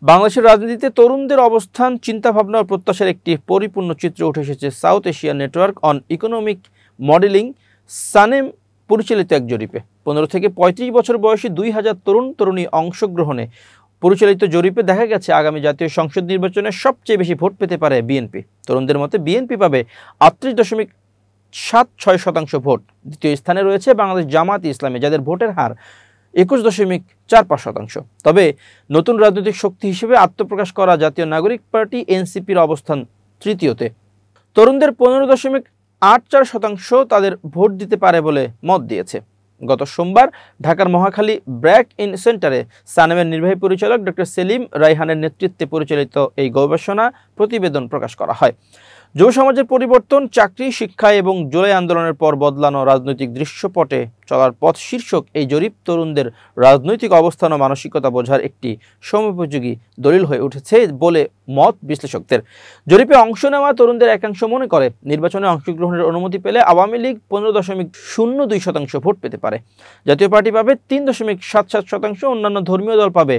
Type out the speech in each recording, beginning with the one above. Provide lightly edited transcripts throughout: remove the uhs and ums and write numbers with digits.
বাংলাদেশের রাজনীতিতে তরুণদের অবস্থান, চিন্তাভাবনা ও প্রত্যাশার একটি পরিপূর্ণ চিত্র উঠে এসেছে south Asia network on economic modelling SANEM পরিচালিত এক জরিপে। 15 থেকে 35 বছর বয়সী 2000 তরুণ তরুণী অংশগ্রহণে পরিচালিত জরিপে দেখা গেছে আগামী জাতীয় সংসদ নির্বাচনে সবচেয়ে বেশি ভোট পেতে পারে বিএনপি। তরুণদের মতে বিএনপি পাবে 38.76% ভোট। দ্বিতীয় স্থানে রয়েছে বাংলাদেশ জামায়াতে ইসলামী, যাদের ভোটের হার 21.45%। তবে নতুন রাজনৈতিক শক্তি হিসেবে আত্মপ্রকাশ করা জাতীয় নাগরিক পার্টি এনসিপির অবস্থান তৃতীয়তে। তরুণদের 15.84% তাদের ভোট দিতে পারে বলে মত দিয়েছে। গত সোমবার ঢাকার মহাখালী ব্র্যাক ইন সেন্টারে সানেমের নির্বাহী পরিচালক ডক্টর সেলিম রায়হানের নেতৃত্বে পরিচালিত এই গবেষণা প্রতিবেদন প্রকাশ করা হয়। যুব সমাজের পরিবর্তন, চাকরি, শিক্ষা এবং জুলাই আন্দোলনের পর বদলানো রাজনৈতিক দৃশ্যপটে চলার পথ শীর্ষক এই জরিপ তরুণদের রাজনৈতিক অবস্থান ও মানসিকতা বোঝার একটি সময়োপযোগী দলিল হয়ে উঠেছে বলে মত বিশ্লেষকদের। জরিপে অংশ নেওয়া তরুণদের একাংশ মনে করে নির্বাচনে অংশগ্রহণের অনুমতি পেলে আওয়ামী লীগ 15.02% ভোট পেতে পারে, জাতীয় পার্টি পাবে 3.77%, অন্যান্য ধর্মীয় দল পাবে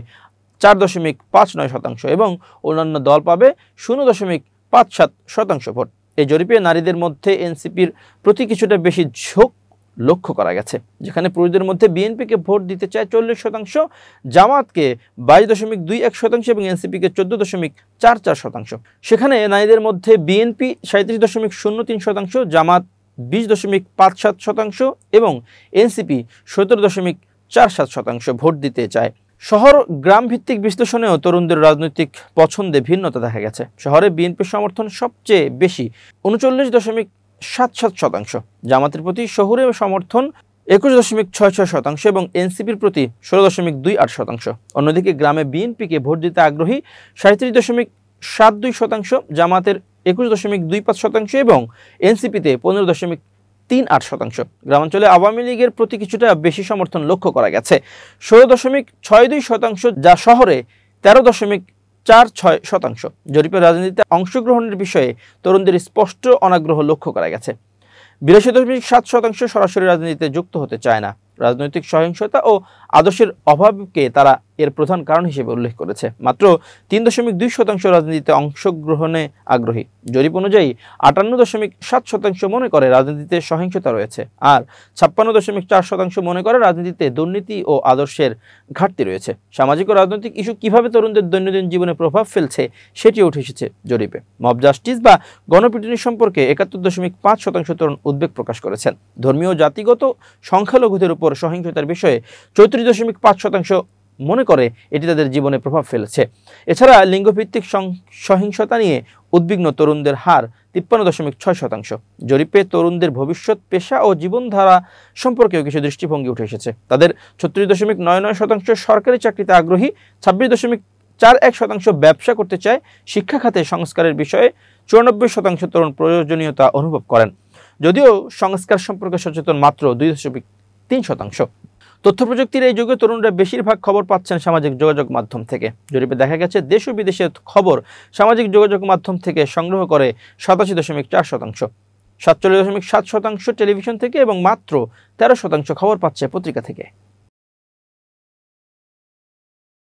4.59% এবং অন্যান্য দল পাবে 0.57% ভোট। এই জরিপে নারীদের মধ্যে এনসিপির প্রতি কিছুটা বেশি ঝোঁক লক্ষ্য করা গেছে, যেখানে পুরুষদের মধ্যে বিএনপিকে ভোট দিতে চায় 40%, জামাতকে 22.21% এবং এনসিপিকে 14.44%। সেখানে নারীদের মধ্যে বিএনপি 37.03%, জামাত 20.57% এবং এনসিপি 17.47% ভোট দিতে চায়। শহর গ্রাম ভিত্তিক বিশ্লেষণেও তরুণদের রাজনৈতিক পছন্দে ভিন্নতা দেখা গেছে। শহরে বিএনপির সমর্থন সবচেয়ে বেশি 39.77%, জামাতের প্রতি শহুরে সমর্থন 21.66% এবং এনসিপির প্রতি 16.28%। অন্যদিকে গ্রামে বিএনপিকে ভোট দিতে আগ্রহী 37.72%, জামাতের 21.25% এবং এনসিপিতে 15.38%। গ্রামাঞ্চলে আওয়ামী লীগের প্রতি কিছুটা বেশি সমর্থন লক্ষ্য করা গেছে 16.62%, যা শহরে 13.46%। জরিপের রাজনীতিতে অংশগ্রহণের বিষয়ে তরুণদের স্পষ্ট অনাগ্রহ লক্ষ্য করা গেছে। 82.7% সরাসরি রাজনীতিতে যুক্ত হতে চায় না। রাজনৈতিক সহিংসতা ও আদর্শের অভাবকে তারা এর প্রধান কারণ হিসেবে উল্লেখ করেছে। মাত্র 3.2% রাজনীতিতে অংশগ্রহণে আগ্রহী। জরিপ অনুযায়ী 58.7% মনে করে রাজনীতিতে সহিংসতা রয়েছে, আর 56.4% মনে করে রাজনীতিতে দুর্নীতি ও আদর্শের ঘাটতি রয়েছে। সামাজিক ও রাজনৈতিক ইস্যু কিভাবে তরুণদের দৈনন্দিন জীবনে প্রভাব ফেলছে সেটি উঠে এসেছে জরিপে। মব জাস্টিস বা গণপিটুনি সম্পর্কে 71.5% তরুণ উদ্বেগ প্রকাশ করেছেন। ধর্মীয় ও জাতিগত সংখ্যালঘুদের উপর সহিংসতার বিষয়ে 34.5% মনে করে এটি তাদের জীবনে প্রভাব ফেলেছে। এছাড়া লিঙ্গভিত্তিক সহিংসতা নিয়ে উদ্বিগ্ন তরুণদের হার 53.6%। জরিপে তরুণদের ভবিষ্যৎ, পেশা ও জীবনধারা সম্পর্কেও কিছু দৃষ্টিভঙ্গি উঠে এসেছে। তাদের 36.99% সরকারি চাকরিতে আগ্রহী, 26.41% ব্যবসা করতে চায়, শিক্ষা খাতে সংস্কারের বিষয়ে 94% তরুণ প্রয়োজনীয়তা অনুভব করেন, যদিও সংস্কার সম্পর্কে সচেতন মাত্র 2.3%। তথ্য প্রযুক্তির এই যুগে তরুণরা বেশিরভাগ খবর পাচ্ছেন সামাজিক যোগাযোগ মাধ্যম থেকে। জরিপে দেখা গেছে দেশ ও বিদেশের খবর সামাজিক যোগাযোগ মাধ্যম থেকে সংগ্রহ করে 87.4%, 47.7% টেলিভিশন থেকে এবং মাত্র 13% খবর পাচ্ছে পত্রিকা থেকে।